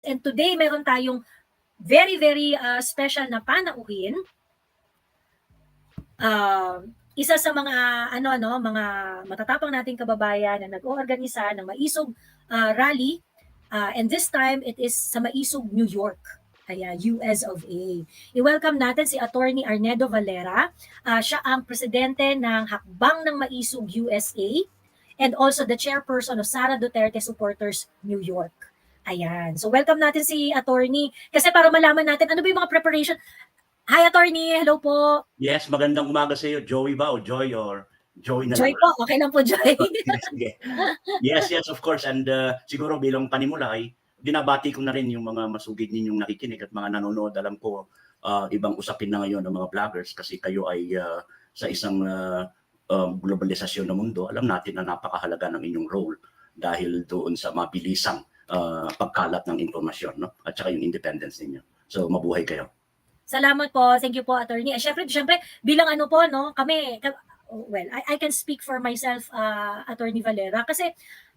And today, meron tayong very, very special na panauhin. Isa sa mga mga matatapang nating kababayan na nag-oorganisa ng Maisog Rally, and this time it is sa Maisog, New York. Kaya US of A. I-welcome natin si Attorney Arnedo Valera. Siya ang presidente ng Hakbang ng Maisog USA and also the chairperson of Sara Duterte Supporters New York. Ayan. So welcome natin si Attorney kasi para malaman natin ano ba yung mga preparation. Hi Attorney, hello po. Yes, magandang umaga sa iyo. Joey ba o Joy or Joy na Joy lang? po, okay lang po Joy. Sige. Yes, of course. And siguro bilang panimula ay binabati ko na rin yung mga masugid ninyong nakikinig at mga nanonood. Alam ko ibang usapin na ngayon ng mga vloggers kasi kayo ay sa isang globalisasyon na mundo. Alam natin na napakahalaga ng inyong role dahil doon sa mabilisang pagkalat ng informasyon, no? At saka yung independence ninyo. So mabuhay kayo. Salamat po. Thank you po, Attorney. Syempre bilang ano po, no, kami, well, I can speak for myself, Attorney Valera, kasi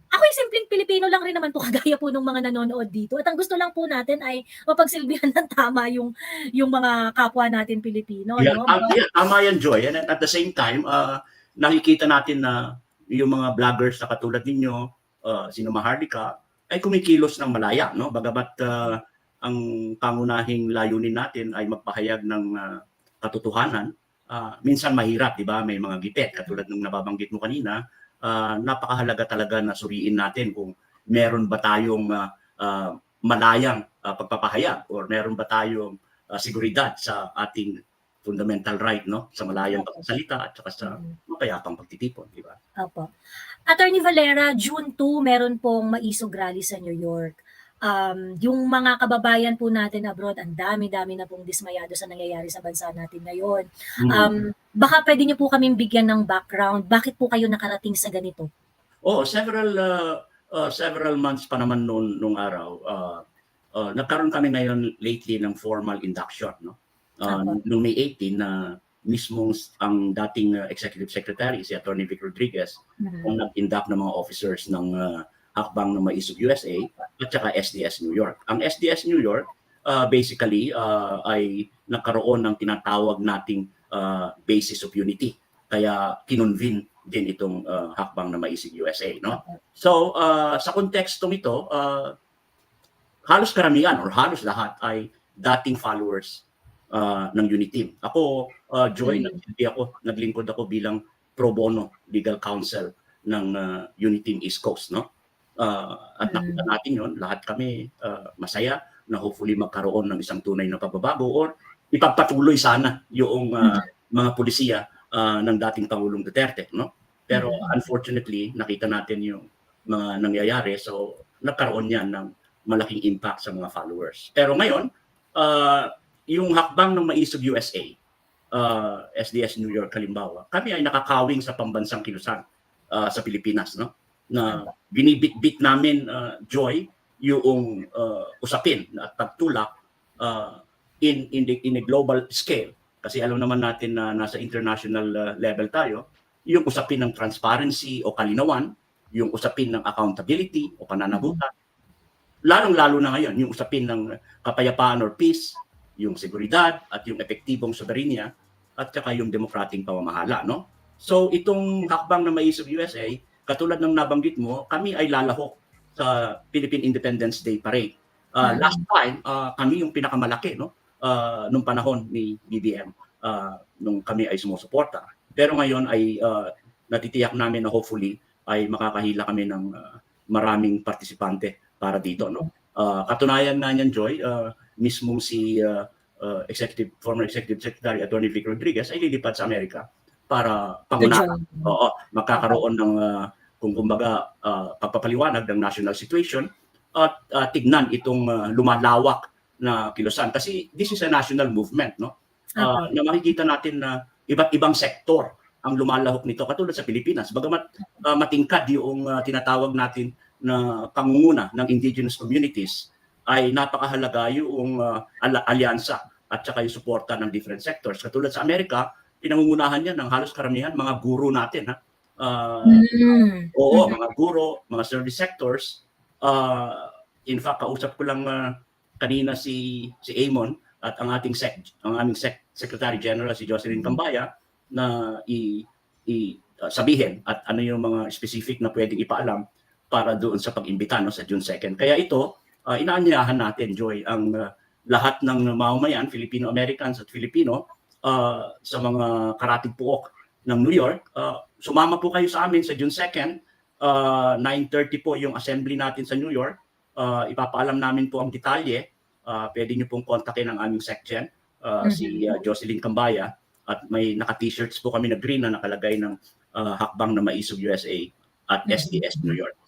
ako yung simpleng Pilipino lang rin naman po, kagaya po ng mga nanonood dito. At ang gusto lang po natin ay mapagsilbihan ng tama yung mga kapwa natin Pilipino. Yeah, no? Tama yan, Joy. And at the same time, nakikita natin na yung mga vloggers na katulad ninyo, sino Maharlika, ay kumikilos ng malaya, no? Bagamat ang pangunahing layunin natin ay magpahayag ng katotohanan, minsan mahirap, di ba? May mga gipit, katulad ng nababanggit mo kanina, napakahalaga talaga na suriin natin kung meron ba tayong malayang pagpapahayag or meron ba tayong seguridad sa ating fundamental right, no, sa malayang pagsasalita at saka sa mapayapang pagtitipon, di ba? Opo. Attorney Valera, June 2 meron pong Maisog Rally sa New York. Yung mga kababayan po natin abroad, ang dami-dami na pong dismayado sa nangyayari sa bansa natin ngayon. Baka pwede niyo po kaming bigyan ng background. Bakit po kayo nakarating sa ganito? Several months pa naman nung araw. Nagkaroon kami ngayon lately ng formal induction, no? Noong May 18 na mismong ang dating Executive Secretary, si Attorney Vic Rodriguez, ang nag-induct ng mga officers ng Hakbang ng Maisog USA at saka SDS New York. Ang SDS New York basically ay nagkaroon ng tinatawag nating basis of unity. Kaya kinonvene din itong Hakbang ng Maisog USA, no? So sa kontekstong ito, halos karamihan or halos lahat ay dating followers ng Uniteam. Ako, Joy, naglingkod ako bilang pro bono legal counsel ng Uniteam East Coast, no? At nakita natin yun, lahat kami masaya na hopefully magkaroon ng isang tunay na pagbabago or ipagpatuloy sana yung mga pulisiya ng dating Pangulong Duterte, no? Pero unfortunately, nakita natin yung mga nangyayari, so nagkaroon yan ng malaking impact sa mga followers. Pero ngayon, yung Hakbang ng Maisog USA, SDS New York halimbawa, kami ay nakakawing sa pambansang kilusan sa Pilipinas, no? Na binibit-bit namin, Joy, yung usapin at pagtulak in a global scale. Kasi alam naman natin na nasa international level tayo, yung usapin ng transparency o kalinawan, yung usapin ng accountability o pananagutan, lalong-lalo na ngayon, yung usapin ng kapayapaan or peace, yung seguridad at yung epektibong soberanya at saka yung demokrating pamamahala, no? So itong Hakbang na Maisog USA, katulad ng nabanggit mo, kami ay lalahok sa Philippine Independence Day Parade. Last time, kami yung pinakamalaki, no? Nung panahon ni BBM, nung kami ay sumusuporta. Pero ngayon ay natitiyak namin na hopefully ay makakahila kami ng maraming partisipante para dito, no? Katunayan na niyan, Joy, mismong si former Executive Secretary Attorney Vic Rodriguez ay lilipat sa Amerika para pangunahan. Magkakaroon ng kung kumbaga pagpapaliwanag ng national situation at tignan itong lumalawak na kilusan. Kasi this is a national movement, no? Na makikita natin na iba't ibang sektor ang lumalahok nito katulad sa Pilipinas. Bagamat matingkad yung tinatawag natin na pangunguna ng indigenous communities, ay napakahalaga yung alyansa at saka yung suporta ng different sectors. Katulad sa Amerika, pinangungunahan yan ng halos karamihan mga guro natin, ha? Mga guro, mga service sectors, In fact, kausap ko lang kanina si Amon at ang aming Secretary General si Jocelyn Cambaya na sabihin at ano yung mga specific na pwedeng ipaalam para doon sa pag-imbita no, sa June 2nd. Kaya ito, inaanyayahan natin, Joy, ang lahat ng mamamayan, Filipino-Americans at Filipino, sa mga karatig puok ng New York, sumama po kayo sa amin sa June 2nd, 9:30 po yung assembly natin sa New York. Ipapaalam namin po ang detalye. Pwede niyo pong kontakin ang aming SecGen, si Jocelyn Cambaya, at may naka-t-shirts po kami na green na nakalagay ng Hakbang na Maisog USA at SDS New York.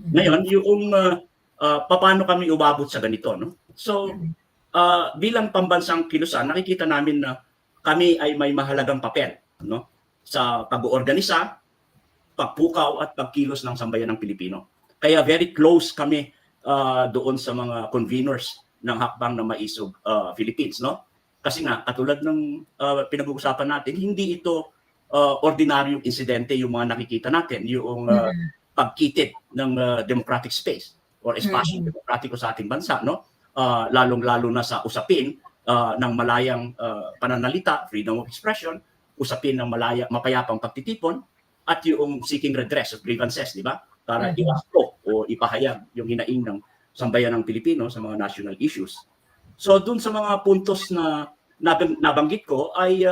Ngayon, yung paano kami umabot sa ganito, no? So, bilang pambansang kilusan, nakikita namin na kami ay may mahalagang papel, no, sa pag-oorganisa, pagpukaw at pagkilos ng sambayan ng Pilipino. Kaya very close kami doon sa mga conveners ng Hakbang na Maisog Philippines, no? Kasi nga katulad ng pinag-uusapan natin, hindi ito ordinaryong insidente yung mga nakikita natin, yung pagkitid ng democratic space or espasyo demokratiko sa ating bansa, no? Lalong-lalo na sa usapin ng malayang pananalita, freedom of expression, usapin ng mapayapang pagtitipon, at yung seeking redress of grievances, di ba? Para iwasto o ipahayag yung hinaing ng sambayan ng Pilipino sa mga national issues. So dun sa mga puntos na nabanggit ko ay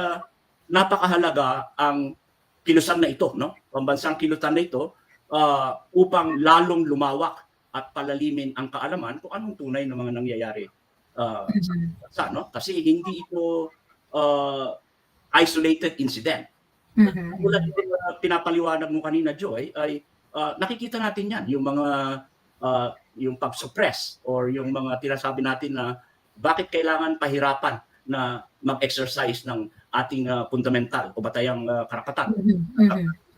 napakahalaga ang kilusan na ito, no? Pambansang kilusan na ito upang lalong lumawak at palalimin ang kaalaman kung anong tunay na mga nangyayari sa bansa, no? Kasi hindi ito isolated incident. Tulad ng pinapaliwanag mo kanina, Joy, ay nakikita natin yan, yung mga yung pag-suppress or yung mga tinasabi natin na bakit kailangan pahirapan na mag-exercise ng ating fundamental o batayang karapatan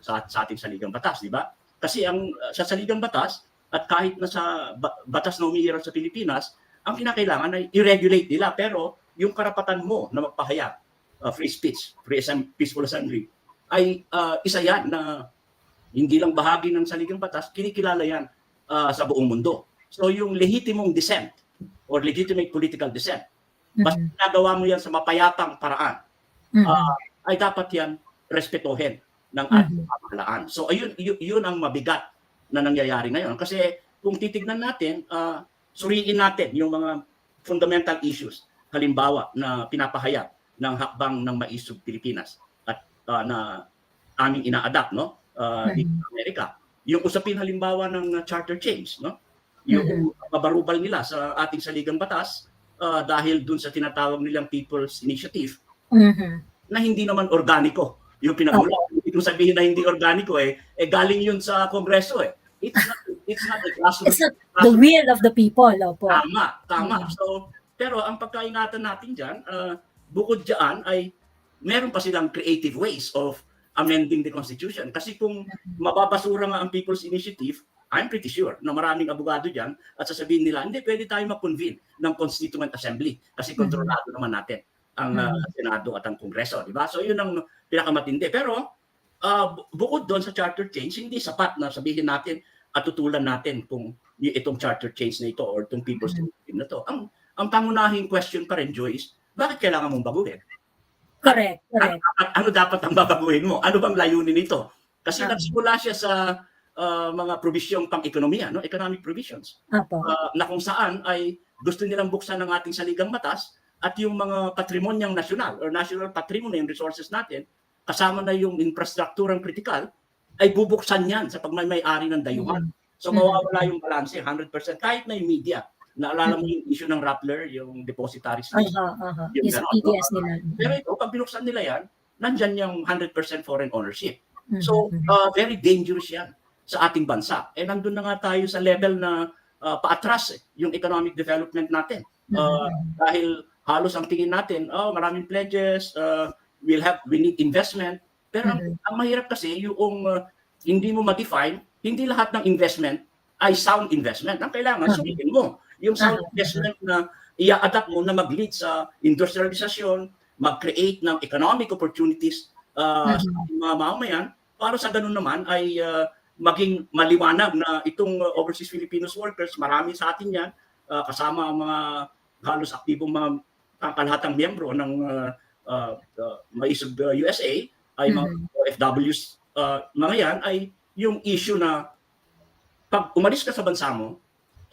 sa ating saligang batas, di ba? Kasi ang sa saligang batas at kahit na sa batas na umiiral sa Pilipinas, ang kinakailangan ay i-regulate nila, pero yung karapatan mo na magpahayag, free speech, peaceful assembly, ay isa yan na hindi lang bahagi ng saligang batas, kinikilala yan sa buong mundo. So yung legitimong dissent or legitimate political dissent, basta nagawa mo yan sa mapayapang paraan, ay dapat yan respetuhin ng ating pamahalaan. So ayun, yun ang mabigat na nangyayari ngayon. Kasi kung titignan natin, suriin natin yung mga fundamental issues, halimbawa na pinapahayag ng Hakbang ng Maisog Pilipinas at na aming ina-adapt, no? Dito sa Amerika. Yung usapin halimbawa ng charter change, no? Yung pabarubal nila sa ating saligang batas dahil dun sa tinatawag nilang People's Initiative na hindi naman organiko yung pinagmula. Hindi kong sabihin na hindi organiko galing yun sa Kongreso It's not a grassroots. It's not the will of the people, opo. Tama. So, pero ang pagkaingatan natin diyan, bukod diyan ay meron pa silang creative ways of amending the Constitution. Kasi kung mababasura nga ang People's Initiative, I'm pretty sure na maraming abogado diyan at sasabihin nila, hindi, pwede tayo mag-convene ng Constituent Assembly kasi kontrolado naman natin ang Senado at ang Kongreso, di ba? So yun ang pinakamatindi. Pero bukod doon sa charter change, hindi sapat na sabihin natin at tutulan natin kung itong charter change na ito or itong People's Initiative na to. Ang pangunahing question pa rin, Joyce, bakit kailangan mong baguhin? Correct. At ano dapat ang babaguhin mo? Ano bang layunin nito? Kasi nagsimula siya sa mga probisyong pang-ekonomiya, no? Economic provisions. Na kung saan ay gusto nilang buksan ng ating saligang batas at yung mga patrimonyang nasyonal or national patrimony and resources natin, kasama na yung infrastrukturang kritikal, ay bubuksan yan sa pagmamay-ari ng dayuhan. So mawawala yung balance, 100%. Kahit na yung media. Naalala mo yung issue ng Rappler, yung depositary slip. Yung PDS nila. Pero ito, pag binuksan nila yan, nandyan yung 100% foreign ownership. So, very dangerous yan sa ating bansa. Nandun na nga tayo sa level na paatras yung economic development natin. Dahil halos ang tingin natin, maraming pledges, we need investment. Pero ang mahirap kasi yung hindi mo ma-define, hindi lahat ng investment ay sound investment. Ang kailangan, sabihin mo, yung sound investment na i-adapt mo na mag-lead sa industrialisasyon, mag-create ng economic opportunities sa mga mamamayan, para sa ganun naman ay maging maliwanag na itong overseas Filipinos workers, marami sa atin yan, kasama ang mga halos aktibong mga kalahatang miyembro ng Maisog USA, ay mga OFWs, mga yan, ay yung issue na pag umalis ka sa bansa mo,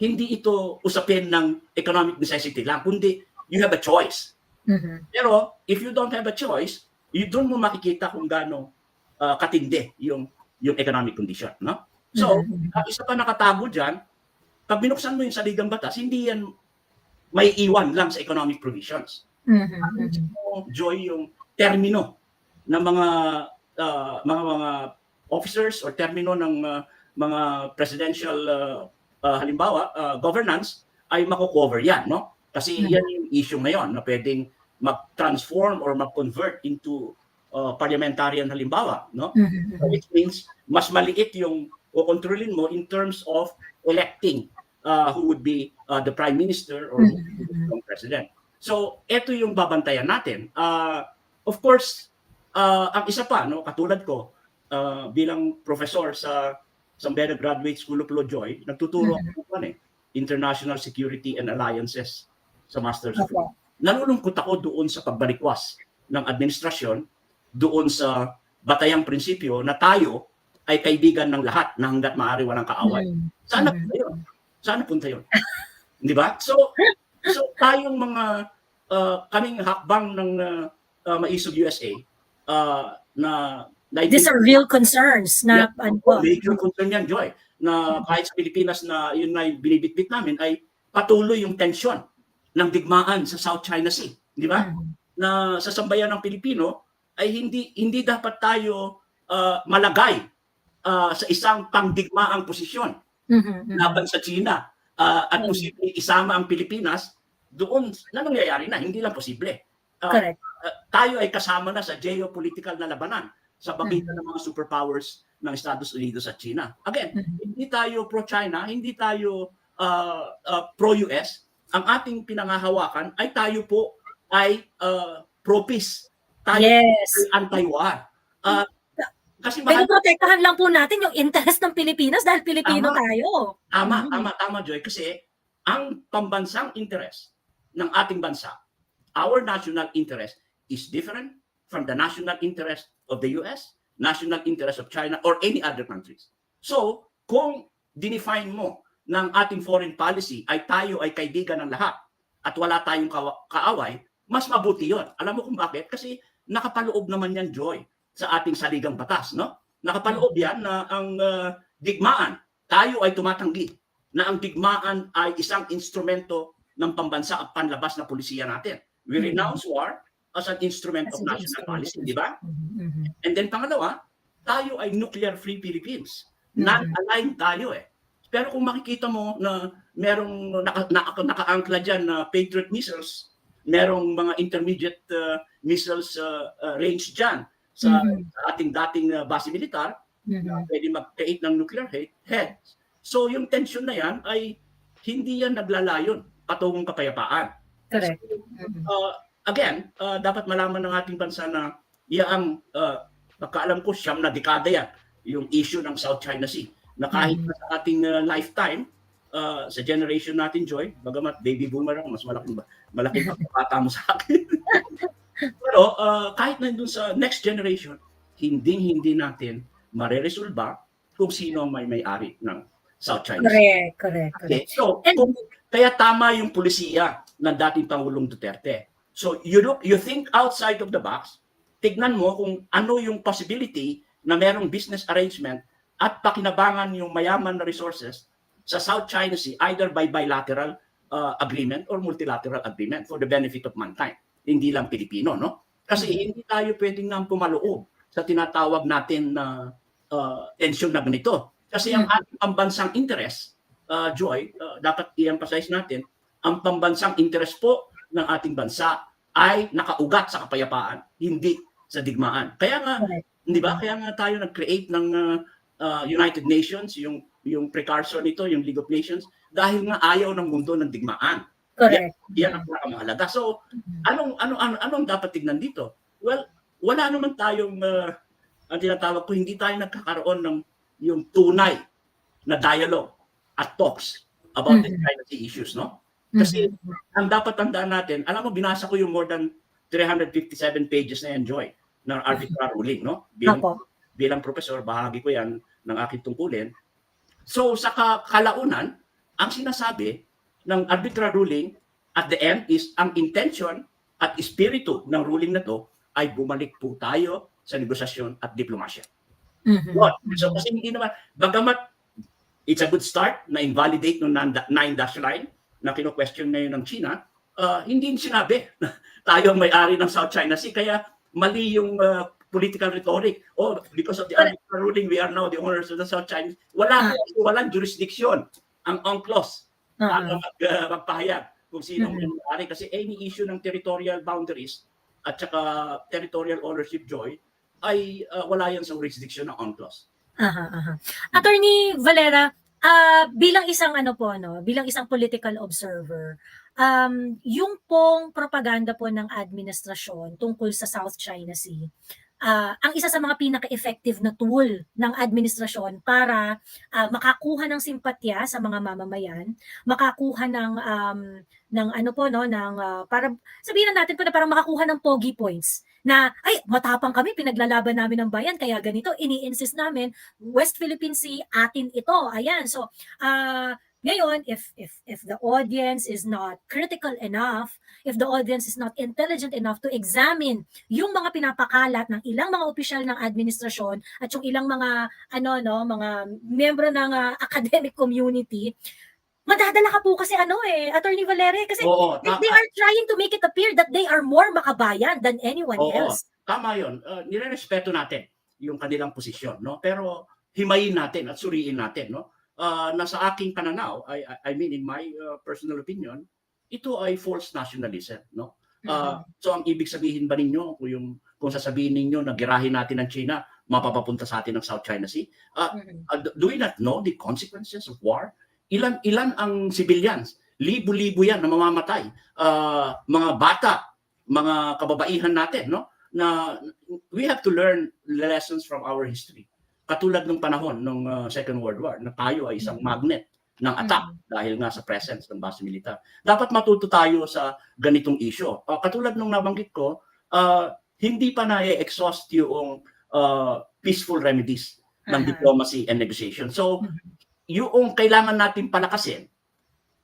hindi ito usapin ng economic necessity lang, kundi you have a choice. Pero if you don't have a choice, doon mo makikita kung gaano katindi yung economic condition, no? So, ang isa pa nakatago diyan, pag binuksan mo yung saligang batas, hindi yan may iwan lang sa economic provisions. Joy, yung termino ng mga officers or termino ng mga presidential halimbawa governance ay mako-cover yan, no? Kasi yan yung issue ngayon na pwedeng mag-transform or mag-convert into parliamentarian halimbawa, no? Which means mas maliit yung kontrolin mo in terms of electing who would be the prime minister or the president. So, ito yung babantayan natin. Of course, ang isa pa, no, katulad ko, bilang professor sa San Beda Graduate School of Law, Joy, nagtuturo ako International Security and Alliances sa Masters of Law. Nalulungkot ako doon sa pagbalikwas ng administrasyon, doon sa batayang prinsipyo na tayo ay kaibigan ng lahat na hanggat maaari walang kaaway. Sana punta yun. Sana punta yun. Di ba? So tayong mga kaming hakbang ng Maisog USA na these are real concerns na major concern yan, Joy, na kahit sa Pilipinas na yun na binibitbit namin ay patuloy yung tensyon ng digmaan sa South China Sea, di ba? Na sa sambayan ng Pilipino ay hindi dapat tayo malagay sa isang pangdigmaang posisyon laban sa China at posibleng isama ang Pilipinas doon na nangyayari na, hindi lang posible. Tayo ay kasama na sa geopolitical na labanan sa pagitan ng mga superpowers ng Estados Unidos at China. Again, hindi tayo pro-China, hindi tayo pro-US. Ang ating pinangahawakan ay tayo po ay pro-peace. Tayo ay anti-war. Kasi protektahan lang po natin yung interest ng Pilipinas dahil Pilipino tayo. Tama, Joy. Kasi ang pambansang interest ng ating bansa, our national interest is different from the national interest of the US, national interest of China, or any other countries. So, kung dinefine mo ng ating foreign policy ay tayo ay kaibigan ng lahat at wala tayong kaaway, mas mabuti yon. Alam mo kung bakit? Kasi nakapaloob naman yan, Joy, sa ating saligang batas, no? Nakapaloob yan na ang digmaan, tayo ay tumatanggi na ang digmaan ay isang instrumento ng pambansa at panlabas na pulisiya natin. We renounce war as an instrument of national policy, di ba? And then pangalawa, tayo ay nuclear-free Philippines. Non-aligned tayo eh. Pero kung makikita mo na merong naka-angkla dyan na Patriot missiles, merong mga intermediate missiles range dyan sa ating dating base militar, pwede mag-create ng nuclear head. So yung tension na yan ay hindi yan naglalayon patungong kapayapaan. Correct. Again, dapat malaman ng ating bansa na ang nakaalam ko siyam na dekada yan, yung issue ng South China Sea. Na kahit sa ating lifetime, sa generation natin, Joy, bagamat baby boomer ako, mas malaking bata mo sa akin. Pero kahit nandun sa next generation, hindi natin mareresolba kung sino ang may-ari ng South China Sea. Correct. Okay? So, kaya tama yung pulisiya ng dating Pangulong Duterte. So, you think outside of the box, tignan mo kung ano yung possibility na merong business arrangement at pakinabangan yung mayaman na resources sa South China Sea either by bilateral agreement or multilateral agreement for the benefit of mankind. Hindi lang Pilipino, no? Kasi hindi tayo pwedeng nang pumaloob sa tinatawag natin na tensyon na ganito. Kasi ang ating pambansang interest, Joy, dapat i-emphasize natin, ang pambansang interest po ng ating bansa ay nakaugat sa kapayapaan, hindi sa digmaan. Kaya nga, di ba? Kaya nga tayo nag-create ng United Nations, yung precursor nito, yung League of Nations, dahil nga ayaw ng mundo ng digmaan. Correct. Yan ang pinakamahalaga. So, anong dapat tignan dito? Well, wala naman tayong ang tinatawag ko, hindi tayo nagkakaroon ng yung tunay na dialogue at talks about the China Sea issues, no? Kasi ang dapat tandaan natin, alam mo, binasa ko yung more than 357 pages na yan, Joy, ng arbitral ruling, no? Apo. Bilang professor, bahagi ko yan ng aking tungkulin. So sa kalaunan, ang sinasabi ng arbitral ruling at the end is ang intention at espiritu ng ruling na to ay bumalik po tayo sa negosasyon at diplomasya. So kasi hindi naman, bagamat it's a good start na invalidate ng 9-dash line na kino-question ngayon ng China, hindi sinabi na tayo ang may-ari ng South China Sea. Kaya mali yung political rhetoric. Oh, because of the arbitral ruling, we are now the owners of the South China Sea. Walang jurisdiction ang UNCLOS para magpahayag kung sino ang may-ari. Kasi any issue ng territorial boundaries at saka territorial ownership, Joy, ay wala yan sa jurisdiction ng UNCLOS. Attorney Valera, bilang isang bilang isang political observer, yung pong propaganda po ng administrasyon tungkol sa South China Sea, ang isa sa mga pinaka-effective na tool ng administrasyon para makakuha ng simpatya sa mga mamamayan, makakuha para sabihin natin po na parang makakuha ng pogi points na ay matapang kami, pinaglalaban namin ng bayan kaya ganito, ini-insist namin West Philippine Sea atin ito. Ayan. So ngayon, if the audience is not critical enough, if the audience is not intelligent enough to examine yung mga pinapakalat ng ilang mga opisyal ng administrasyon at yung ilang mga mga miyembro ng academic community, madadala ka po kasi Attorney Valere, kasi they are trying to make it appear that they are more makabayan than anyone else. Tama yun. Nirerespeto natin yung kanilang posisyon, no? Pero himayin natin at suriin natin, no? Na sa aking pananaw, I mean in my personal opinion, ito ay false nationalism, no? So ang ibig sabihin ba ninyo kung sasabihin ninyo na girahin natin ang China, mapapapunta sa atin ng South China Sea? Do we not know the consequences of war? Ilan ang civilians? Libo-libo yan na mamamatay. Mga bata, mga kababaihan natin, no? Na we have to learn lessons from our history. Katulad ng panahon ng Second World War, na tayo ay isang magnet ng attack dahil nga sa presence ng base militar. Dapat matuto tayo sa ganitong issue. Katulad nung nabanggit ko, hindi pa na-exhaust yung peaceful remedies ng diplomacy and negotiation. So, yung kailangan natin palakasin,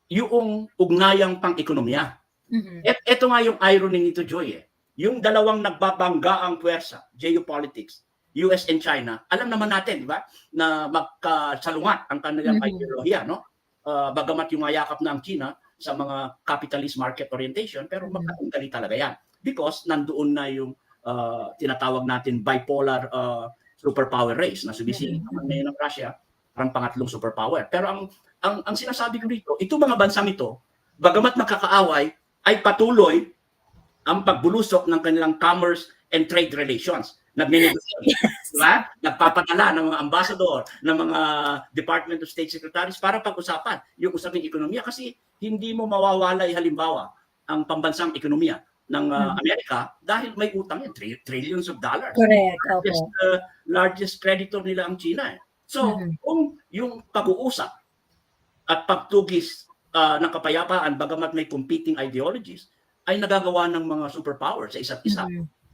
yung ugnayang pang-ekonomiya. Ito nga yung irony nito, Joy. Yung dalawang nagbabangga ang puwersa, geopolitics, US and China, alam naman natin, di ba, na magkasalungat ang kanilang ideolohiya, no? Bagamat yung mayakap na ang China sa mga capitalist market orientation, pero magkakundali talaga yan. Because nandoon na yung tinatawag natin bipolar superpower race na sumisingit naman ngayon ng Russia, parang pangatlong superpower. Pero ang sinasabi ko dito, itong mga bansang ito, bagamat nakakaaway, ay patuloy ang pagbulusok ng kanilang commerce and trade relations. Nagne-negotiate, diba? Nagpapadala ng mga ambassador, ng mga Department of State secretaries para pag-usapan yung usaping ekonomiya, kasi hindi mo mawawalay halimbawa ang pambansang ekonomiya ng Amerika dahil may utang yan, trillions of dollars. Correct. Largest creditor nila ang China. So, kung yung pag-uusap at pagtugis ng kapayapaan, bagamat may competing ideologies, ay nagagawa ng mga superpowers sa isa't isa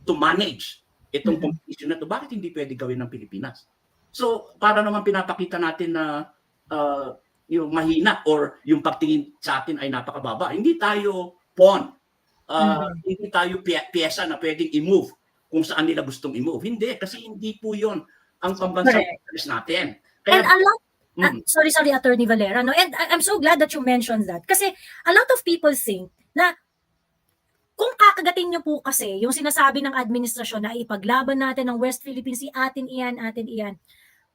to manage itong competition na ito, bakit hindi pwede gawin ng Pilipinas? So, para naman pinapakita natin na yung mahina or yung pagtingin sa atin ay napakababa. Hindi tayo pawn. Hindi tayo piyesa na pwedeng i-move kung saan nila gustong i-move. Hindi, kasi hindi po yun ang pambansang interest natin. Kaya, and a lot, sorry, Attorney Valera, no? And I'm so glad that you mentioned that. Kasi a lot of people think na kung kakagatin nyo po kasi yung sinasabi ng administrasyon na ipaglaban natin ng West Philippine Sea, atin iyan.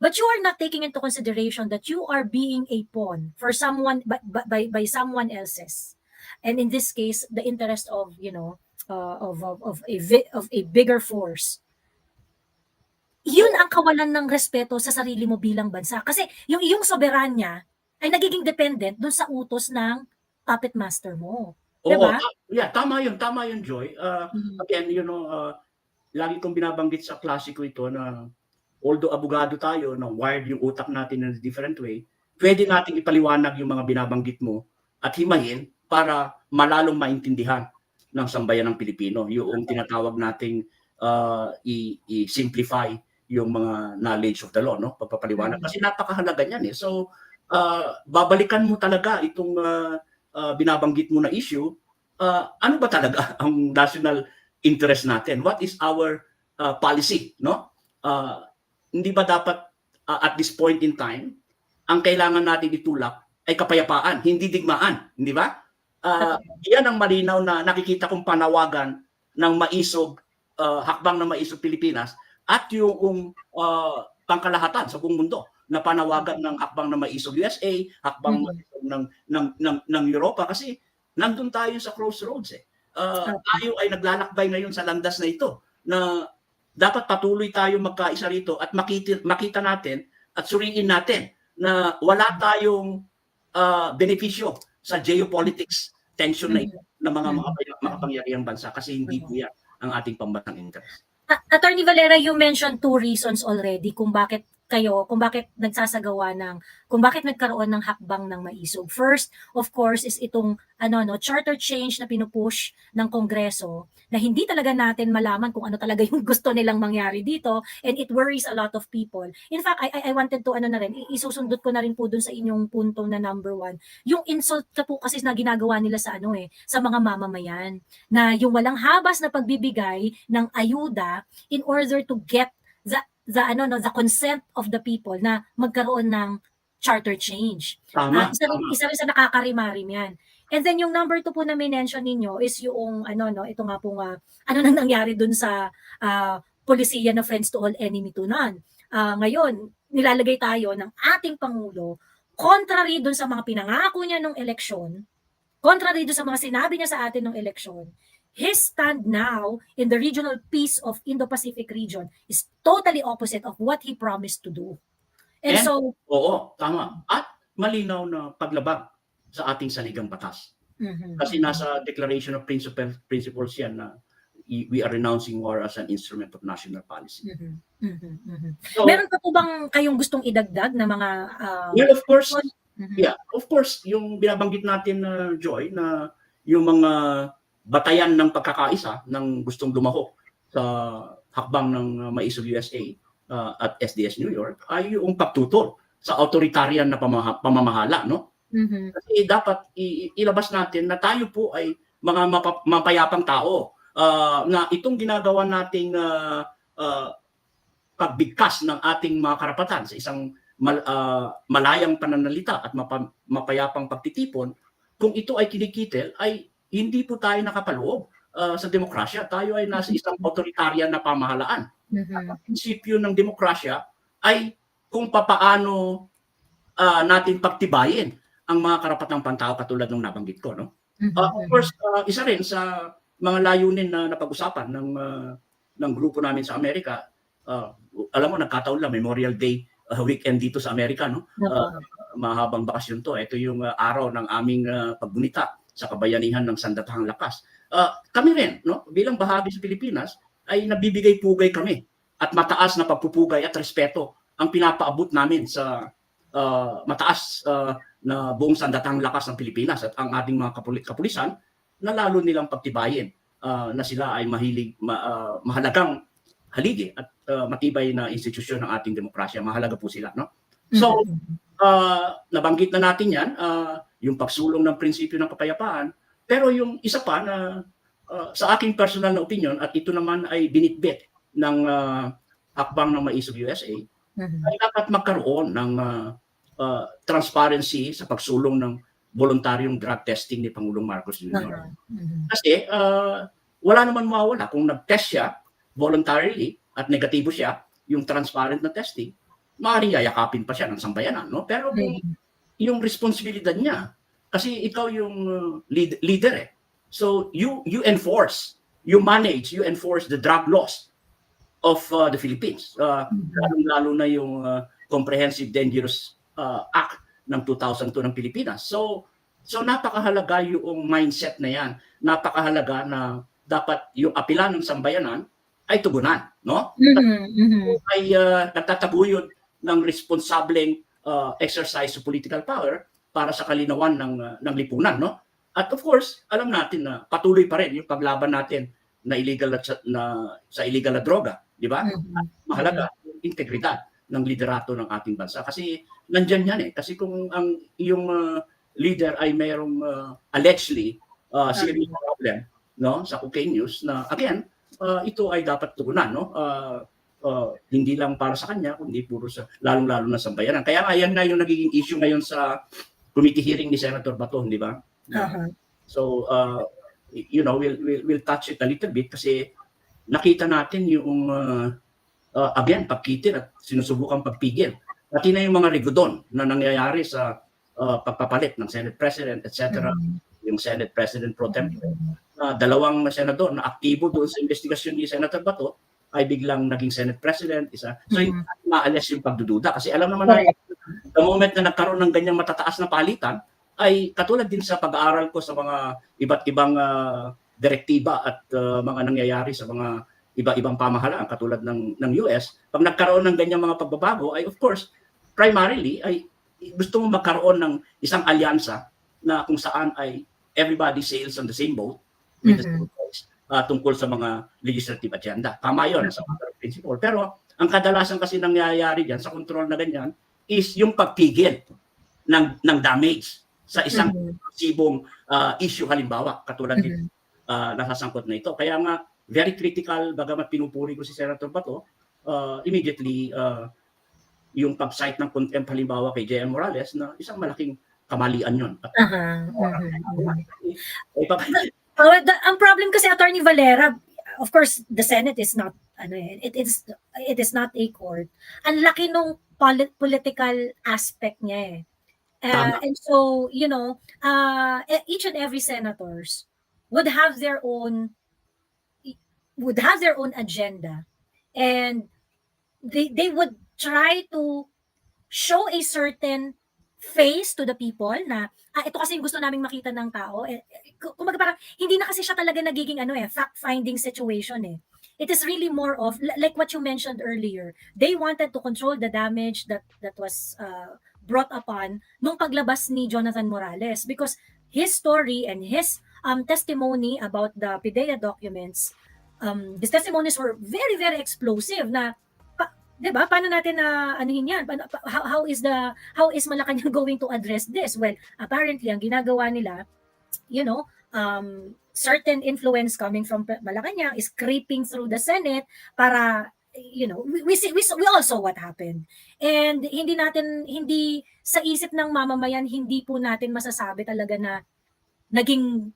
But you are not taking into consideration that you are being a pawn for someone by someone else's. And in this case, the interest of of a bigger force. Yun ang kawalan ng respeto sa sarili mo bilang bansa. Kasi yung iyong soberanya ay nagiging dependent dun sa utos ng puppet master mo. Diba? Yeah, tama yun, Joy. Again, lagi kong binabanggit sa klase ko ito na although abogado tayo na wired yung utak natin in a different way, pwede nating ipaliwanag yung mga binabanggit mo at himayin para malalong maintindihan ng sambayan ng Pilipino. Yung tinatawag nating i-simplify yung mga knowledge of the law, no? Pagpapaliwanag. Kasi napakahalaga niyan eh. So, babalikan mo talaga itong binabanggit mo na issue. Ano ba talaga ang national interest natin? What is our policy, no? Hindi ba dapat at this point in time, ang kailangan natin itulak ay kapayapaan, hindi digmaan, hindi ba? Yan ang malinaw na nakikita kong panawagan ng maisog, hakbang ng maisog Pilipinas at yung pangkalahatan sa buong mundo na panawagan ng hakbang ng maisog USA, hakbang ng Europa kasi nandun tayo sa crossroads eh. Tayo ay naglalakbay ngayon sa landas na ito na dapat patuloy tayo magkaisa rito at makita natin at suriin natin na wala tayong benepisyo sa geopolitics tension na ito ng mga makapangyarihang bansa kasi hindi po yan ang ating pambansang interest. Attorney Valera, you mentioned 2 reasons already kung bakit kung bakit nagkaroon ng hakbang ng maisog. First, of course, is itong charter change na pinupush ng Kongreso na hindi talaga natin malaman kung ano talaga yung gusto nilang mangyari dito, and it worries a lot of people. In fact, I wanted to isusundot ko na rin po dun sa inyong punto na number 1. Yung insult ka po kasi na ginagawa nila sa sa mga mamamayan na yung walang habas na pagbibigay ng ayuda in order to get the consent of the people na magkaroon ng charter change. Isa rin sa nakakarimarim yan. And then yung number 2 po na mention ninyo is yung ito nga po nang nangyari dun sa polisiya na friends to all, enemy to none. Ngayon, nilalagay tayo ng ating Pangulo contrary dun sa mga pinangako niya nung eleksyon, contrary dun sa mga sinabi niya sa atin nung eleksyon. His stand now in the regional peace of Indo-Pacific region is totally opposite of what he promised to do. And so, oo, tama. At malinaw na paglabag sa ating saligang batas. Kasi nasa Declaration of Principles yan na we are renouncing war as an instrument of national policy. So, meron pa po bang kayong gustong idagdag na mga well, of course, of course, yung binabanggit natin Joy, na yung mga batayan ng pagkakaisa ng gustong lumahok sa hakbang ng maisog USA at SDS New York ay yung pagtutol sa authoritarian na pamamahala, no? Kasi dapat ilabas natin na tayo po ay mga mapayapang tao na itong ginagawa nating pagbigkas ng ating mga karapatan sa isang malayang pananalita at mapayapang pagtitipon, kung ito ay kinikitil ay hindi po tayo nakapaloob sa demokrasya. Tayo ay nasa isang authoritarian na pamahalaan. Ang prinsipyo ng demokrasya ay kung papaano natin pagtibayin ang mga karapatang pantao katulad ng nabanggit ko. No? Of course, isa rin sa mga layunin na napag-usapan ng grupo namin sa Amerika, alam mo, nagkataon lang, Memorial Day weekend dito sa Amerika. No? Mahabang bakasyon to. Ito yung araw ng aming paggunita sa kabayanihan ng sandatahang lakas. Kami rin, no, bilang bahagi sa Pilipinas, ay nabibigay-pugay kami at mataas na pagpupugay at respeto ang pinapaabot namin sa mataas na buong sandatahang lakas ng Pilipinas at ang ating mga kapulisan na lalo nilang pagtibayin na sila ay mahalagang haligi at matibay na institusyon ng ating demokrasya. Mahalaga po sila. No? So, nabanggit na natin yan, yung pagsulong ng prinsipyo ng kapayapaan, pero yung isa pa na sa aking personal na opinion, at ito naman ay binitbit ng hakbang ng maisog USA, ay dapat magkaroon ng transparency sa pagsulong ng voluntaryong drug testing ni Pangulong Marcos Jr. Kasi wala naman mawawala kung nag-test siya voluntarily at negatibo siya, yung transparent na testing, maaaring yayakapin pa siya ng sambayanan, no? Pero yung responsibilidad niya, kasi ikaw yung leader eh. So you enforce, you enforce the drug laws of the Philippines. Lalo na yung Comprehensive Dangerous Act ng 2002 ng Pilipinas. So napakahalaga yung mindset na yan. Napakahalaga na dapat yung apela ng sambayanan ay tugunan, no? Ay nagtataguyod ng responsableng exercise of political power para sa kalinawan ng lipunan, no? At of course, alam natin na patuloy pa rin yung paglaban natin na illegal sa illegal na droga, di ba? At mahalaga yung integridad ng liderato ng ating bansa kasi nandiyan yan eh. Kasi kung ang yung leader ay mayroong allegedly serious problem, no, sa cocaine use na again, ito ay dapat tugunan, no? Hindi lang para sa kanya, kundi puro sa lalong-lalo na sa bayanan. Kaya nga yan nga yung nagiging issue ngayon sa committee hearing ni Senator Bato, di ba? So, we'll touch it a little bit kasi nakita natin yung again, pagkitin at sinusubukan pagpigil. Pati na yung mga rigodon na nangyayari sa pagpapalit ng Senate President, etc. Yung Senate President pro tempore. Dalawang senador na aktibo doon sa investigasyon ni Senator Bato ay biglang naging Senate President, isa. So, maalis yung pagdududa. Kasi alam naman natin, the moment na nagkaroon ng ganyang matataas na palitan, ay katulad din sa pag-aaral ko sa mga iba't ibang direktiba at mga nangyayari sa mga iba-ibang pamahalaan katulad ng US, pag nagkaroon ng ganyang mga pagbabago, ay of course, primarily, ay gusto mo magkaroon ng isang alyansa na kung saan ay everybody sails on the same boat with the same voice tungkol sa mga legislative agenda. Tama yun sa matter of principle. Pero ang kadalasan kasi nangyayari dyan sa control na ganyan is yung pagpigil ng damage sa isang sibong issue halimbawa katulad din nasasangkot na ito. Kaya nga very critical bagamat pinupuri ko si Senator Bato, immediately yung pag-cite ng contempt halimbawa kay J.M. Morales na isang malaking kamalian yun. Ang problem kasi Attorney Valera, of course, the Senate is not it is not a court. Ang laki nung political aspect niya eh. And so, each and every senators would have their own agenda, and they would try to show a certain face to the people na ito kasi yung gusto naming makita ng tao. Kumbaga parang hindi na kasi siya talaga nagiging fact-finding situation eh. It is really more of like what you mentioned earlier. They wanted to control the damage that was brought upon nung paglabas ni Jonathan Morales because his story and his testimony about the PIDEA documents, his testimonies were very, very explosive na, diba? Paano natin na anuhin yan? How is Malacanang going to address this? Well, apparently, ang ginagawa nila, certain influence coming from Malacanang is creeping through the Senate para we all saw what happened. And hindi sa isip ng mamamayan, hindi po natin masasabi talaga na naging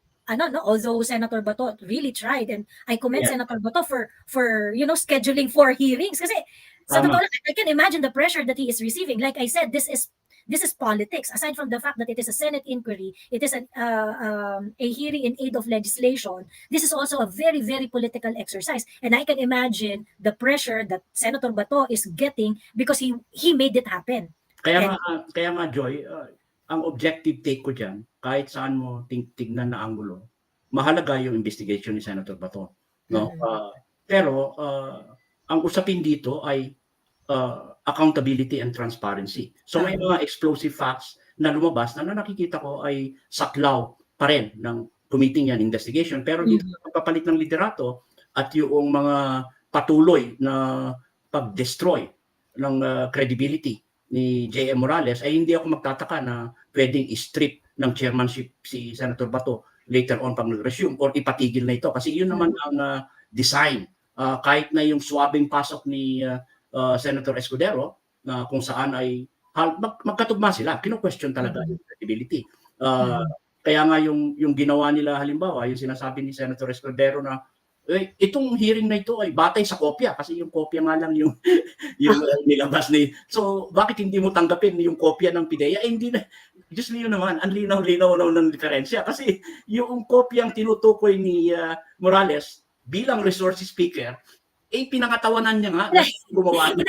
although Senator Bato really tried, and I commend Senator Bato for scheduling 4 hearings kasi sa totoo lang, I can imagine the pressure that he is receiving. Like I said, this is politics. Aside from the fact that it is a Senate inquiry, it is a hearing in aid of legislation. This is also a very, very political exercise. And I can imagine the pressure that Senator Bato is getting because he made it happen. Kaya nga Joy, ang objective take ko dyan, kahit saan mo tignan na anggulo, mahalaga yung investigation ni Senator Bato. No? Pero ang usapin dito ay accountability and transparency. So may mga explosive facts na lumabas na nakikita ko ay saklaw pa rin ng committee yan investigation. Pero dito sa pagpapalit ng liderato at yung mga patuloy na pag-destroy ng credibility ni J.M. Morales ay hindi ako magtataka na pwedeng i-strip ng chairmanship si Senator Bato later on pag nag-resume or ipatigil na ito. Kasi yun naman ang design. Kahit na yung swabing pasok ni Senator Escudero na kung saan ay magkatugma sila, kino-question talaga yung credibility. Kaya nga yung ginawa nila halimbawa, yung sinasabi ni Senator Escudero na itong hearing na ito ay batay sa kopya kasi yung kopya nga lang yung nilabas ni. So bakit hindi mo tanggapin yung kopya ng PIDEA? Hindi na, just yun naman, ang linaw-linaw ng diferensya kasi yung kopyang tinutukoy ni Morales bilang resources speaker, pinangatawanan niya nga gumawa niya.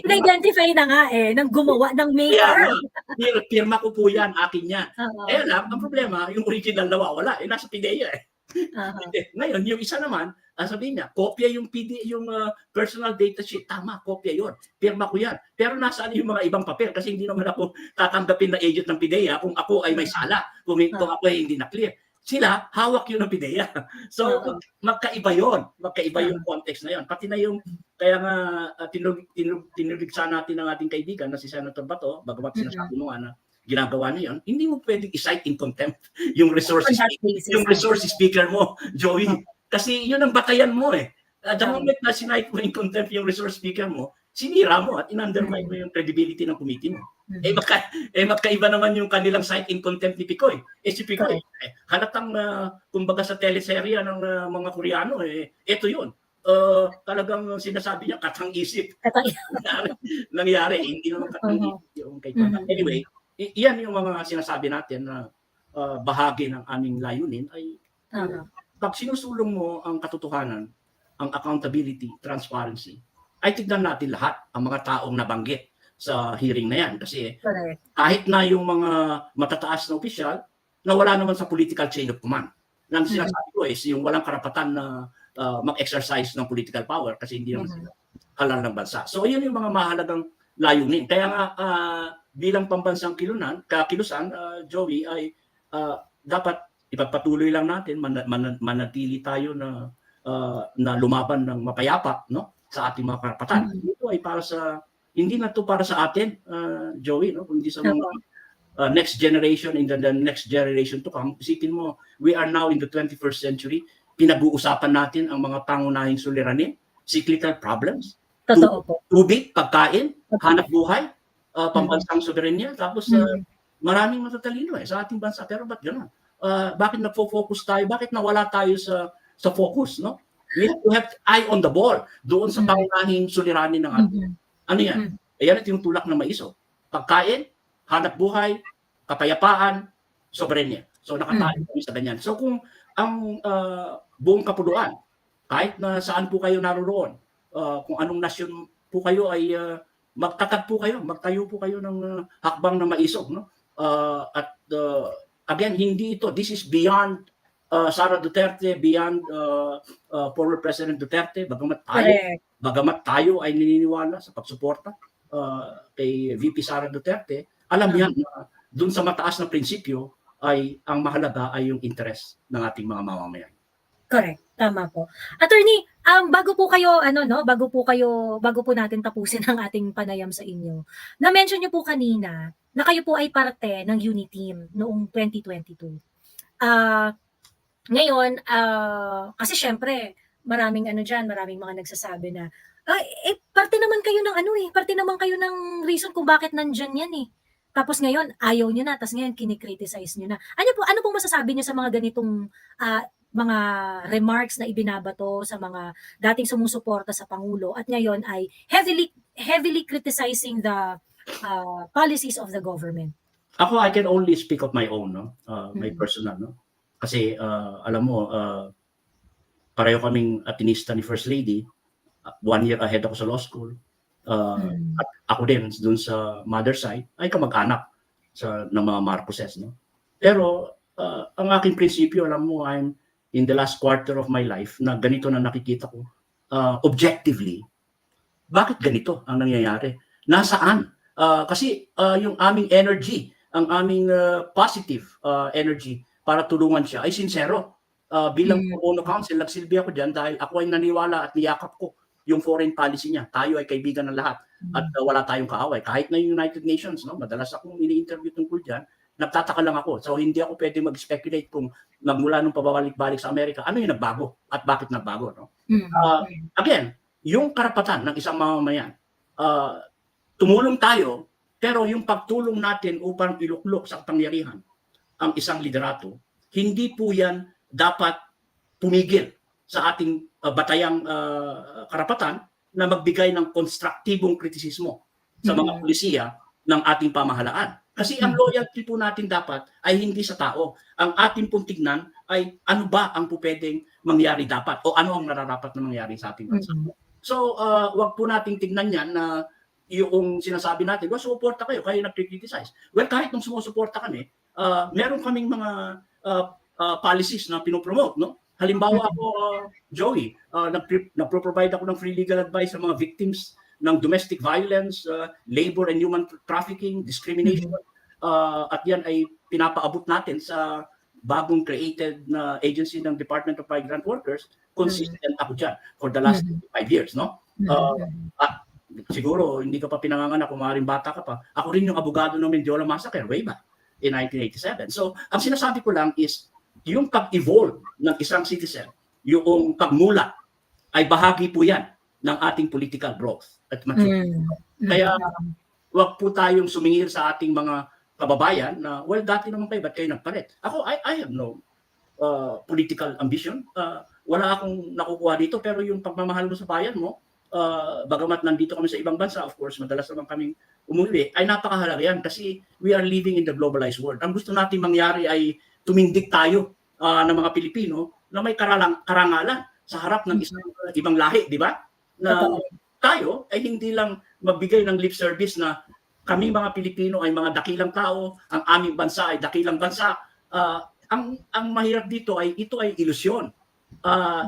In-identify na nga ng gumawa ng maker. Pirma ko po yan, akin yan. Lang, ang problema, yung original nawawala, nasa PIDEA Aha. Ngayon, yung isa naman, sabihin niya, kopya yung personal data sheet. Tama, kopya yun. Pirma ko yan. Pero nasaan yung mga ibang papel? Kasi hindi naman ako tatanggapin na agent ng PIDEA kung ako ay may sala, kung ako ay hindi na-clear. Sila, hawak yun ng PIDEA. So, Oo. magkaiba yun. Magkaiba yung Tama. context na yun. Pati na yung, kaya nga, tinurigsa natin ang ating kaibigan na si Senator Bato, bagamat sinasabi mo nga na ginagawa niya yun, hindi mo pwedeng i-cite in contempt yung On resources that basis. yung resource speaker mo, Joey. Opo. Kasi yun ang batayan mo eh. The Tama. moment na sinight mo in contempt yung resource speaker mo, sinira mo at in-undermine mo yung credibility ng committee mo. Magkaiba naman yung kanilang cite in contempt ni Picoy. Si Picoy, halatang kumbaga sa teleserye ng mga Koreano, ito yun. Talagang sinasabi niya, katang isip. Nangyari, hindi naman katang isip yung kay Pata. Anyway, iyan yung mga sinasabi natin na bahagi ng aming layunin ay pag sinusulong mo ang katotohanan, ang accountability, transparency, ay tignan natin lahat ang mga taong nabanggit sa hearing na yan. Kasi kahit na yung mga matataas na opisyal na wala naman sa political chain of command. Nang sinasabi ko is yung walang karapatan na mag-exercise ng political power kasi hindi naman sila halal ng bansa. So yun yung mga mahalagang layunin. Kaya nga bilang pambansang kilusan, Joey, ay dapat ipagpatuloy lang natin, manatili tayo na lumaban ng mapayapa, no, sa ating mga karapatan. Ito ay para sa, hindi na to para sa atin, Joey, no, kundi sa mga next generation, in the next generation to come. Isipin mo, we are now in the 21st century, pinag-uusapan natin ang mga pangunahing suliranin, cyclical problems, tubig, pagkain, hanap buhay, pambansang soberanya, tapos maraming matatalino sa ating bansa. Pero ba't gano'n? Bakit nagfo-focus tayo? Bakit nawala tayo sa focus, no? We have to have eye on the ball doon sa pangunahing suliranin ng ating. Ano yan? Ayan at yung tulak ng maiso. Pagkain, hanap buhay, kapayapaan, soberanya. So nakatayo kami sa ganyan. So kung ang buong kapuluan, kahit na saan po kayo naroon, kung anong nasyon po kayo ay magtatag po kayo, magtayo po kayo ng hakbang na maisog, no? Again, hindi ito, this is beyond Sara Duterte, beyond former President Duterte, bagamat tayo ay naniniwala sa pagsuporta kay VP Sara Duterte, alam yan na dun sa mataas na prinsipyo ay ang mahalaga ay yung interest ng ating mga mamamayan. Correct, tama po. Attorney, bago po natin tapusin ang ating panayam sa inyo, na-mention niyo po kanina na kayo po ay parte ng UNITEAM noong 2022. Ngayon, kasi syempre, maraming mga nagsasabi na, parte naman kayo ng reason kung bakit nandyan yan eh. Tapos ngayon, ayaw nyo na, tapos ngayon, kinikriticize nyo na. Ano pong masasabi nyo sa mga ganitong mga remarks na ibinabato sa mga dating sumusuporta sa Pangulo at ngayon ay heavily criticizing the policies of the government? Ako, I can only speak of my own, no? My personal, no? Kasi alam mo, pareho kaming atinista ni First Lady. 1 year ahead ako sa law school. At ako din dun sa mother side ay kamag-anak ng mga Marcoses, no? Pero ang aking prinsipyo, alam mo, I'm in the last quarter of my life na ganito na nakikita ko objectively. Bakit ganito ang nangyayari? Nasaan? Kasi yung aming energy, ang aming positive energy para tulungan siya ay sincero. Bilang Ono Council, nagsilbi ako dyan dahil ako ay naniwala at niyakap ko yung foreign policy niya. Tayo ay kaibigan ng lahat at wala tayong kaaway. Kahit na yung United Nations, no? Madalas akong ini-interview tungkol dyan, nagtataka lang ako. So hindi ako pwede mag-speculate kung magmula nung pababalik-balik sa Amerika, ano yung nagbago at bakit nagbago. No? Again, yung karapatan ng isang mamamayan, tumulong tayo, pero yung pagtulong natin upang iluklok sa kapangyarihan ang isang liderato, hindi po yan dapat pumigil sa ating batayang karapatan na magbigay ng konstruktibong kritisismo sa mga pulisiya ng ating pamahalaan. Kasi ang loyalty po natin dapat ay hindi sa tao. Ang ating pong tignan ay ano ba ang pwedeng mangyari dapat o ano ang nararapat na mangyari sa ating bansa. So, wag po nating tignan yan na yung sinasabi natin, sumuporta kayo nag-criticize. Well, kahit nung sumusuporta kami, meron kaming mga policies na pinopromote, no? Halimbawa ako, Joey, nagpro-provide ako ng free legal advice sa mga victims ng domestic violence, labor and human trafficking, discrimination. At yan ay pinapaabot natin sa bagong created na agency ng Department of Migrant Workers. Consistent ako dyan for the last 5 years, no? At siguro hindi ka pa pinanganganak, kung maaaring bata ka pa. Ako rin yung abogado ng Mendiola Massacre way back in 1987. So, ang sinasabi ko lang is, yung pag-evolve ng isang citizen, yung pagmulat, ay bahagi po yan ng ating political growth at maturity. Kaya, wag po tayong sumingil sa ating mga kababayan na, well, dati naman kayo, ba't kayo nagpalit? Ako, I have no political ambition. Wala akong nakukuha dito, pero yung pagmamahal mo sa bayan mo, bagamat nandito kami sa ibang bansa, of course, madalas naman kaming umuwi, ay napakahalaga yan kasi we are living in the globalized world. Ang gusto natin mangyari ay tumindig tayo ng mga Pilipino na may karangalan sa harap ng ibang lahi, di ba? Na tayo ay hindi lang magbigay ng lip service na kami mga Pilipino ay mga dakilang tao, ang aming bansa ay dakilang bansa. Ang mahirap dito ay ito ay ilusyon.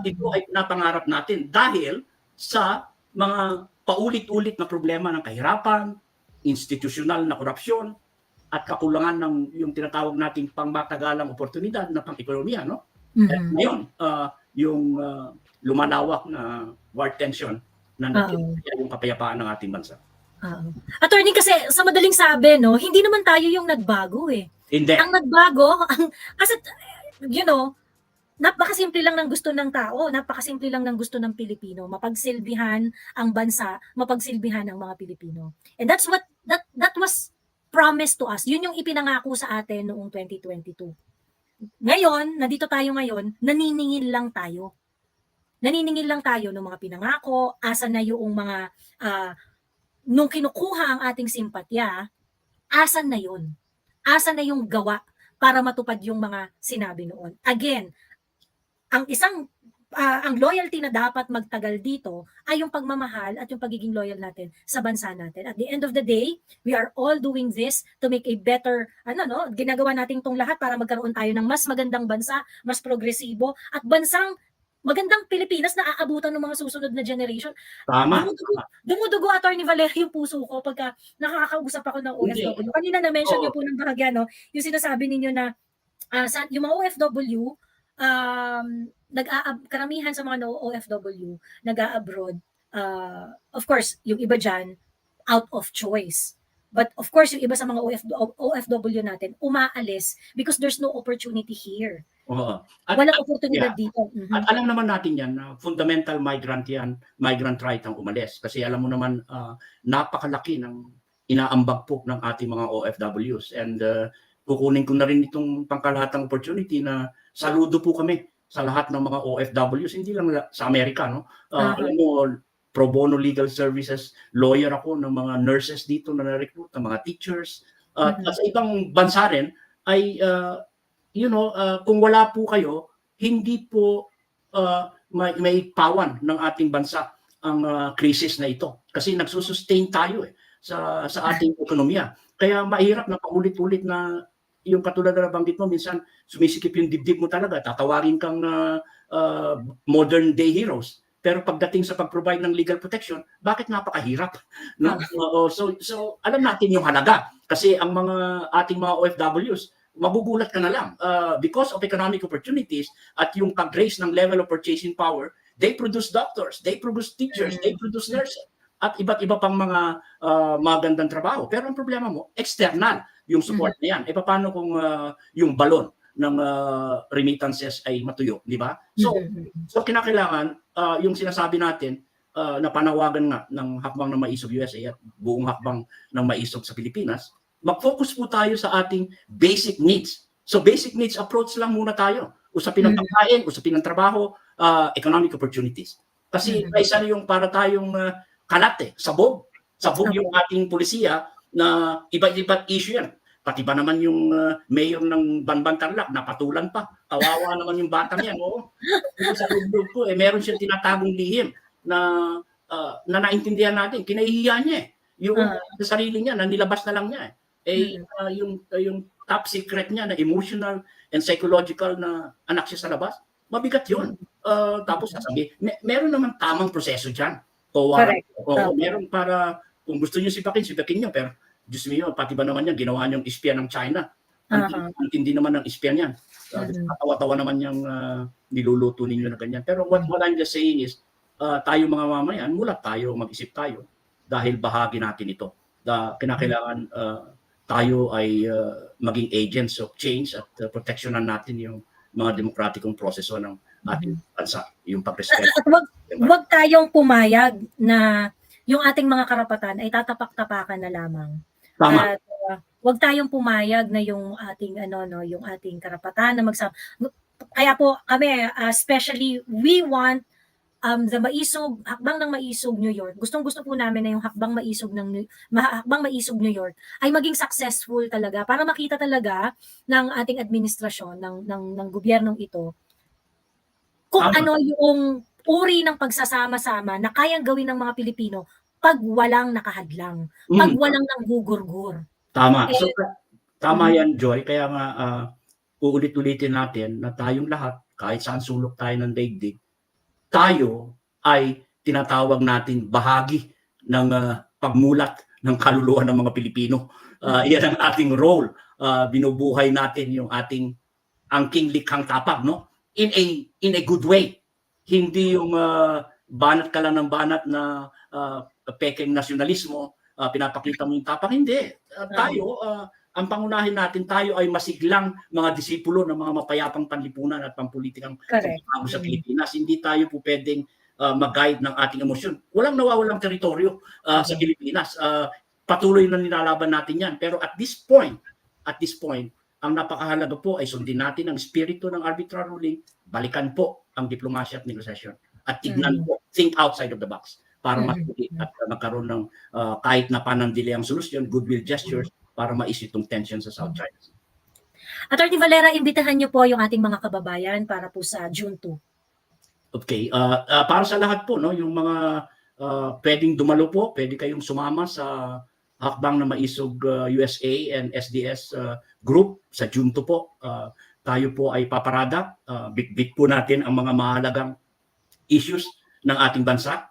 Ito ay napangarap natin dahil sa mga paulit-ulit na problema ng kahirapan, institusyonal na korupsyon, at kakulangan ng yung tinatawag nating pangmatagalang oportunidad na pang-ekonomiya, no? At ngayon, yung lumalawak na war tension na nakikita yung kapayapaan ng ating bansa. Attorney, kasi sa madaling sabi, no, hindi naman tayo yung nagbago eh. Hindi. Ang nagbago, kasi, napakasimple lang ng gusto ng tao, napakasimple lang ng gusto ng Pilipino, mapagsilbihan ang bansa, mapagsilbihan ang mga Pilipino. And that's what, that was promised to us. Yun yung ipinangako sa atin noong 2022. Ngayon, nandito tayo ngayon, naniningil lang tayo. Naniningil lang tayo ng mga pinangako, asa na yung mga, nung kinukuha ang ating simpatya, asan na yun? Asan na yung gawa para matupad yung mga sinabi noon? Again, ang loyalty na dapat magtagal dito ay yung pagmamahal at yung pagiging loyal natin sa bansa natin. At the end of the day, we are all doing this to make a better, ginagawa natin tong lahat para magkaroon tayo ng mas magandang bansa, mas progresibo, at bansang magandang Pilipinas na aabutan ng mga susunod na generation. Tama. Dumudugo, Attorney Valerio, yung puso ko pagka nakakausap ako ng OFW. Kanina na-mention niyo po ng bahagya, no? Yung sinasabi ninyo na yung mga OFW, karamihan sa mga OFW nag-a-abroad, of course, yung iba dyan, out of choice. But of course, yung iba sa mga OFW natin, umaalis because there's no opportunity here. Walang oportunidad dito. At alam naman natin yan, fundamental migrant yan, migrant right ang umalis. Kasi alam mo naman, napakalaki ng inaambag po ng ating mga OFWs. And kukunin ko na rin itong pangkalahatang opportunity na saludo po kami sa lahat ng mga OFWs, hindi lang sa Amerika, no? Alam mo, pro bono legal services, lawyer ako ng mga nurses dito na na-recruit, ng mga teachers. At sa ibang bansa rin, ay kung wala po kayo, hindi po may pawan ng ating bansa ang krisis na ito. Kasi nagsusustain tayo sa ating ekonomiya. Kaya mahirap na paulit-ulit na yung katulad na nabanggit mo, minsan sumisikip yung dibdib mo talaga, tatawagin kang modern day heroes. Pero pagdating sa pag-provide ng legal protection, bakit napakahirap? No? So alam natin yung halaga. Kasi ang ating mga OFWs, magugulat ka na lang. Because of economic opportunities at yung pag-raise ng level of purchasing power, they produce doctors, they produce teachers, they produce nurses, at iba't iba pang mga magandang trabaho. Pero ang problema mo, external yung support na yan. Paano kung yung balon ng remittances ay matuyo, di ba? So kinakailangan yung sinasabi natin na panawagan nga ng hakbang ng Maisog USA at buong hakbang ng Maisog sa Pilipinas, mag-focus po tayo sa ating basic needs. So basic needs approach lang muna tayo. Usapin ng pagkain, usapin ng trabaho, economic opportunities. Kasi isa yung para tayong kalat sabog. Sabog yung ating polisiya na iba't issue yan. Pati ba naman yung mayor ng Banban Tarlac, napatulan pa. Kawawa naman yung batang yan. Sa loob ko, meron siyang tinatagong lihim na naintindihan natin. Kinahihiya niya yung sa sarili niya, na nilabas na lang niya. Yung top secret niya na emotional and psychological na anak siya sa labas. mabigat yun. Tapos sasabi, meron naman tamang proseso dyan. Correct. Oo, meron para, kung gusto nyo sipakin nyo, pero Diyos mio, pati ba naman yan, ginawa niyong espiya ng China. Ang tindi naman ng espiya niyan. Tawa-tawa naman yung niluluto ninyo na ganyan. Pero what I'm just saying is, tayo mga mamayan, mulat tayo, mag-isip tayo, dahil bahagi natin ito. Kinakailangan tayo ay maging agents of change at proteksyonan natin yung mga demokratikong proseso ng ating bansa, yung pag-respeto. At wag tayong pumayag na yung ating mga karapatan ay tatapak-tapakan na lamang. Tama. At wag tayong pumayag na yung ating yung ating karapatan na kaya po kami, especially we want the hakbang ng Maisog New York. Gustong-gusto po namin na yung hakbang Maisog New York ay maging successful talaga para makita talaga ng ating administrasyon ng gobyernong ito kung ano yung uri ng pagsasama-sama na kayang gawin ng mga Pilipino pag walang nakahadlang, pag walang nanggugurgur. Tama. So, tama yan, Joy. Kaya nga, uulit-ulitin natin na tayong lahat, kahit saan sulok tayo ng daigdig, tayo ay tinatawag natin bahagi ng pagmulat ng kaluluwa ng mga Pilipino. Yan ang ating role. Binubuhay natin yung ating angking likhang tapag, no? In a good way. Hindi yung banat ka lang ng banat na pekeng nasyonalismo, pinapakita mo yung tapang. Hindi. Tayo, ang pangunahin natin, tayo ay masiglang mga disipulo ng mga mapayapang panlipunan at pampulitikang pagbabago sa Pilipinas. Hindi tayo po pwedeng mag-guide ng ating emosyon. Walang nawawalang teritoryo sa Pilipinas. Patuloy na nilalaban natin yan. Pero at this point, ang napakahalaga po ay sundin natin ang espiritu ng arbitral ruling, balikan po ang diplomasya at negosasyon. At tignan po, think outside of the box para matuloy at magkaroon ng kahit na panandaliang solusyon, goodwill gestures para maisip itong tension sa South China Sea. Attorney Valera, imbitahan niyo po yung ating mga kababayan para po sa June 2. Okay. Para sa lahat po, no, yung mga pwedeng dumalo po, pwede kayong sumama sa hakbang na Maisog USA and SDS group sa June 2 po. Tayo po ay paparada. Bit po natin ang mga mahalagang issues ng ating bansa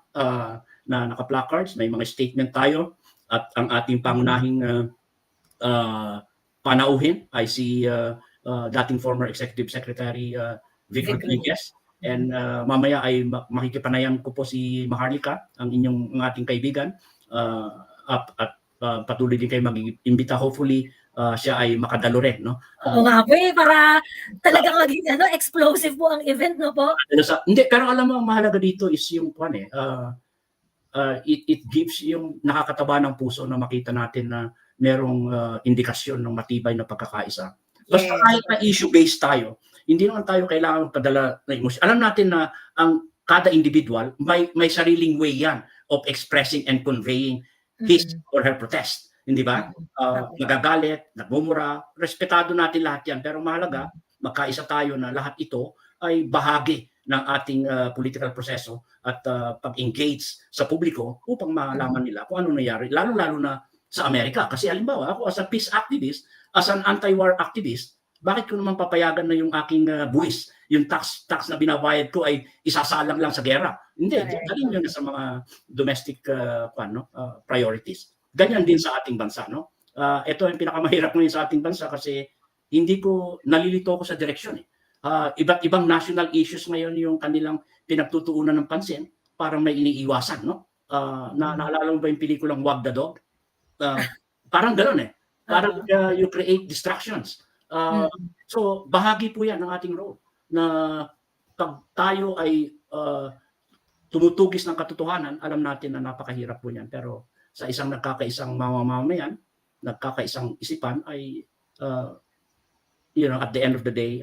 na naka-placards. May mga statement tayo at ang ating pangunahing panauhin ay si dating former Executive Secretary Vic Rodriguez. And mamaya ay makikipanayam ko po si Maharlika, ang ating kaibigan. At patuloy din kayo mag-imbita. Hopefully, siya ay makadalo rin, no? Oo nga po para talagang maging explosive po ang event, no po? Hindi, pero alam mo, ang mahalaga dito is yung it gives yung nakakataba ng puso na makita natin na merong indikasyon ng matibay na pagkakaisa. Basta kahit na issue-based tayo, hindi naman tayo kailangan padala na emosyon. Alam natin na ang kada individual may sariling way yan of expressing and conveying his or her protest. Hindi ba? Nagagalit, nagmumura, respetado natin lahat yan. Pero mahalaga, magkaisa tayo na lahat ito ay bahagi ng ating political proseso at pag-engage sa publiko upang malaman nila kung ano nangyari. Lalo-lalo na sa Amerika. Kasi halimbawa, ako as a peace activist, as an anti-war activist, bakit ko naman papayagan na yung aking buwis, yung tax na binabayad ko ay isasalang lang sa gera? Hindi, dalhin yun sa mga domestic priorities. Ganyan din sa ating bansa, no? Ito ang pinakamahirap ngayon sa ating bansa kasi nalilito ko sa direksyon. Iba't ibang national issues ngayon yung kanilang pinagtutuunan ng pansin para may iniiwasan, no? Naalala mo ba yung pelikulang Wag the Dog? Parang gano'n Parang you create distractions. So, bahagi po yan ng ating role na pag tayo ay tumutugis ng katotohanan, alam natin na napakahirap po yan. Pero sa isang nagkakaisang mamamayan, nagkakaisang isipan ay, at the end of the day,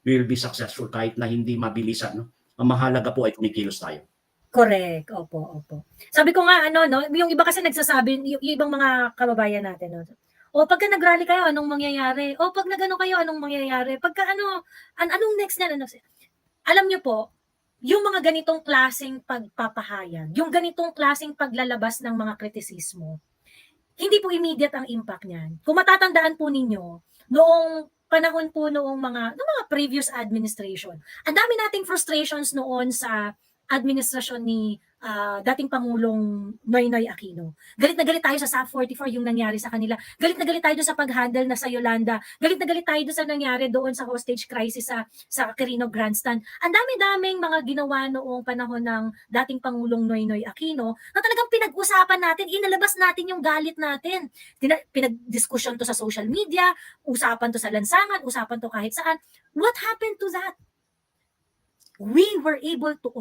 we will be successful kahit na hindi mabilisan. No? Ang mahalaga po ay kumikilos tayo. Correct. Opo. Sabi ko nga, yung iba kasi nagsasabi, yung ibang mga kababayan natin, pagka nag-rally kayo, anong mangyayari? Pag nagano kayo, anong mangyayari? Pagka anong next na? Alam niyo po, yung mga ganitong klaseng pagpapahayag, yung ganitong klaseng paglalabas ng mga kritisismo, hindi po immediate ang impact niyan. Kung matatandaan po ninyo, noong panahon po noong mga previous administration. Ang dami nating frustrations noon sa administrasyon ni dating Pangulong Noynoy Aquino. Galit na galit tayo sa SAP 44 yung nangyari sa kanila. Galit na galit tayo doon sa pag-handle na sa Yolanda. Galit na galit tayo doon sa nangyari doon sa hostage crisis sa Quirino Grandstand. Ang dami-daming mga ginawa noong panahon ng dating Pangulong Noynoy Aquino na talagang pinag-usapan natin, inalabas natin yung galit natin. Pinag-diskusyon to sa social media, usapan to sa lansangan, usapan to kahit saan. What happened to that? We were able to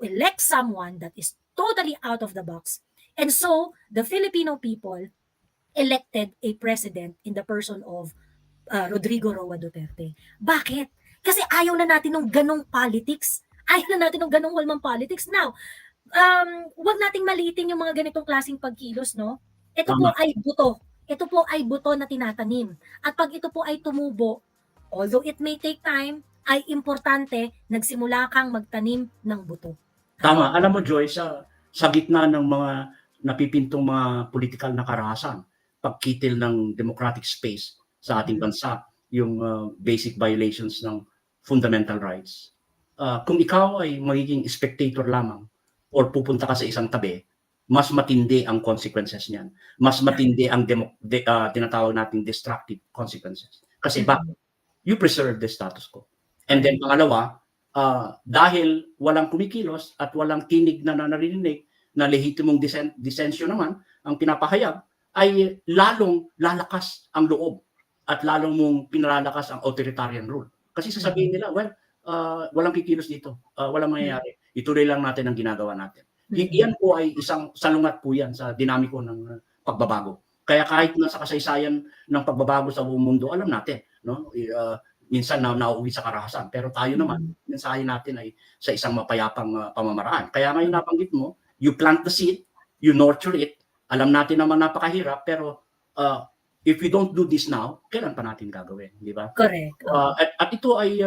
elect someone that is totally out of the box. And so, the Filipino people elected a president in the person of Rodrigo Roa Duterte. Bakit? Kasi ayaw na natin ng ganong politics. Ayaw na natin ng ganong walmang politics. Now, wag nating maliitin yung mga ganitong klaseng pagkilos, no? Ito po ay buto. Ito po ay buto na tinatanim. At pag ito po ay tumubo, although it may take time, ay importante nagsimula kang magtanim ng buto. Tama. Alam mo, Joy, sa gitna ng mga napipintong mga political na karahasan, pagkitil ng democratic space sa ating bansa, yung basic violations ng fundamental rights. Kung ikaw ay magiging spectator lamang or pupunta ka sa isang tabi, mas matindi ang consequences niyan. Mas matindi ang tinatawag nating destructive consequences. Kasi bakit? You preserve the status quo. And then pangalawa, dahil walang kumikilos at walang tinig na narinig na lehitimong disensyon naman ang pinapahayag, ay lalong lalakas ang loob at lalong mong pinalalakas ang authoritarian rule. Kasi sasabihin nila, well, walang kikilos dito, walang mangyayari. Ituloy lang natin ang ginagawa natin. Yan po ay isang salungat po yan sa dinamiko ng pagbabago. Kaya kahit nasa kasaysayan ng pagbabago sa buong mundo, alam natin, no? Minsan nauuwi sa karahasan. Pero tayo naman, mensahe natin ay sa isang mapayapang pamamaraan. Kaya ngayon nabanggit mo, you plant the seed, you nurture it. Alam natin naman napakahirap, pero if we don't do this now, kailan pa natin gagawin, di ba? Correct. At ito ay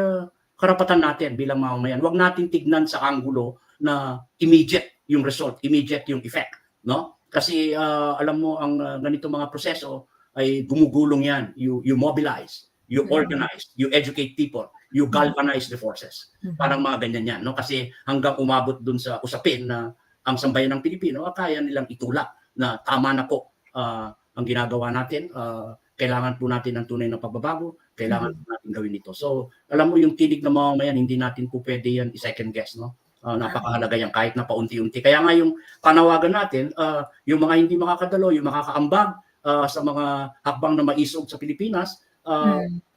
karapatan natin bilang mamamayan. Huwag natin tignan sa anggulo na immediate yung result, immediate yung effect, no? Kasi alam mo, ang ganito mga proseso ay gumugulong yan. You mobilize, you organize, you educate people, you galvanize the forces. Parang mga ganyan yan, no? Kasi hanggang umabot dun sa usapin na ang sambayan ng Pilipino, kaya nilang itulak na tama na po ang ginagawa natin. Kailangan po natin ng tunay na pagbabago, kailangan po natin gawin ito. So, alam mo yung tinig ng mamamayan, hindi natin po pwede yan i-second guess, no? Napakahalaga yan kahit na paunti-unti. Kaya nga yung panawagan natin, yung mga hindi makakadalo, yung makakaambag sa mga hakbang na maisog sa Pilipinas,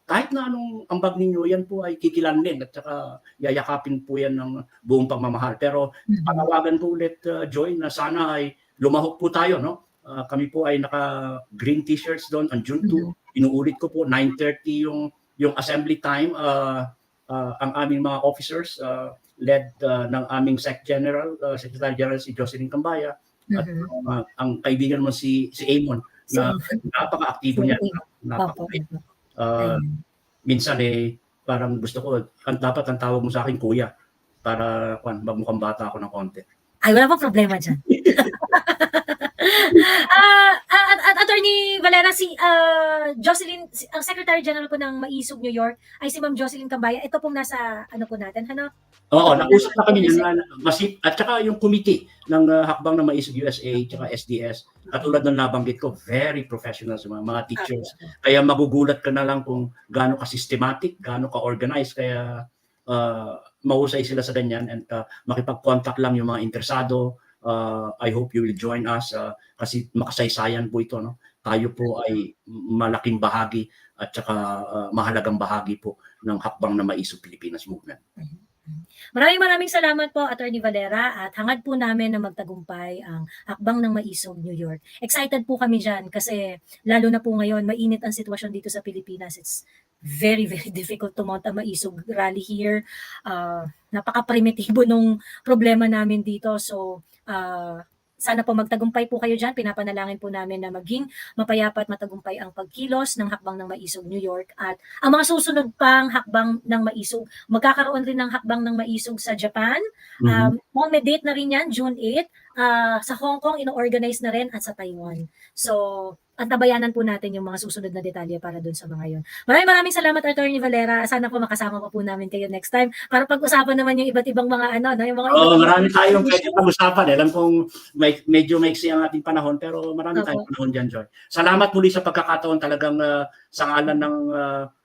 kahit na anong ambag ninyo, yan po ay kikilanlin at saka yayakapin po yan ng buong pagmamahal. Pero panawagan po ulit, Joy, na sana ay lumahok po tayo, no? Kami po ay naka-green t-shirts doon on June 2. Inuulit ko po, 9:30 yung assembly time. Ang aming mga officers, led ng aming Secretary General si Jocelyn Cambaya, at ang kaibigan mo si Amon, na napaka-aktibo niya. Minsan parang gusto ko, dapat ang tawag mo sa akin kuya, para magmukhang bata ako ng konti. Ay, wala pa problema dyan. Attorney Valera, si Jocelyn, ang Secretary General po ng Maisog New York ay si Ma'am Jocelyn Cambaya. Ito pong nasa po natin, ano? Oo, nag-usap na kami niyan, at saka yung committee ng Hakbang ng Maisog USA at SDS, katulad ng nabanggit ko, very professional sa mga teachers. Kaya magugulat ka na lang kung gaano ka-systematic, gaano ka-organized, kaya mahusay sila sa ganyan, and makipag-contact lang yung mga interesado. I hope you will join us kasi makasaysayan po ito, no? Tayo po ay malaking bahagi at saka mahalagang bahagi po ng Hakbang na Maisog Pilipinas Movement. Maraming salamat po, Attorney Valera, at hangad po namin na magtagumpay ang Hakbang ng Maisog New York. Excited po kami dyan kasi lalo na po ngayon, mainit ang sitwasyon dito sa Pilipinas. It's very, very difficult to mount a Maisog rally here. Napaka-primitibo nung problema namin dito. So, sana po magtagumpay po kayo dyan. Pinapanalangin po namin na maging mapayapa at matagumpay ang pagkilos ng Hakbang ng Maisog New York. At ang mga susunod pang Hakbang ng Maisog, magkakaroon rin ng Hakbang ng Maisog sa Japan. May date na rin yan, June 8. Sa Hong Kong, ino-organize na rin, at sa Taiwan. So, antabayanan po natin yung mga susunod na detalye para dun sa mga yun. Maraming salamat, Attorney Valera. Sana po makasama pa po namin kayo next time para pag-usapan naman yung iba't ibang mga ano, no, yung mga iba't ibang Marami tayong issue. pwede pag-usapan. Alam kong medyo maiksi ang ating panahon, pero marami tayong Opo. panahon dyan, Joy. Salamat muli sa pagkakataon talagang sa ngalan ng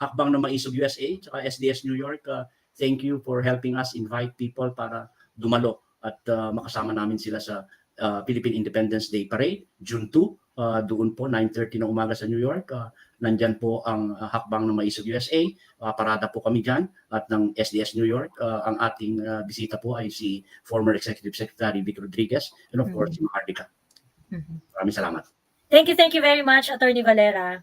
Hakbang ng Maisog USA at SDS New York. Thank you for helping us invite people para dumalo at makasama namin sila sa Philippine Independence Day Parade, June 2. Doon po, 9:30 ng umaga sa New York. Nandyan po ang Hakbang ng Maisog USA. Parada po kami dyan at ng SDS New York. Ang ating bisita po ay si former Executive Secretary Vic Rodriguez and of course si Mahardika. Maraming salamat. Thank you very much, Attorney Valera.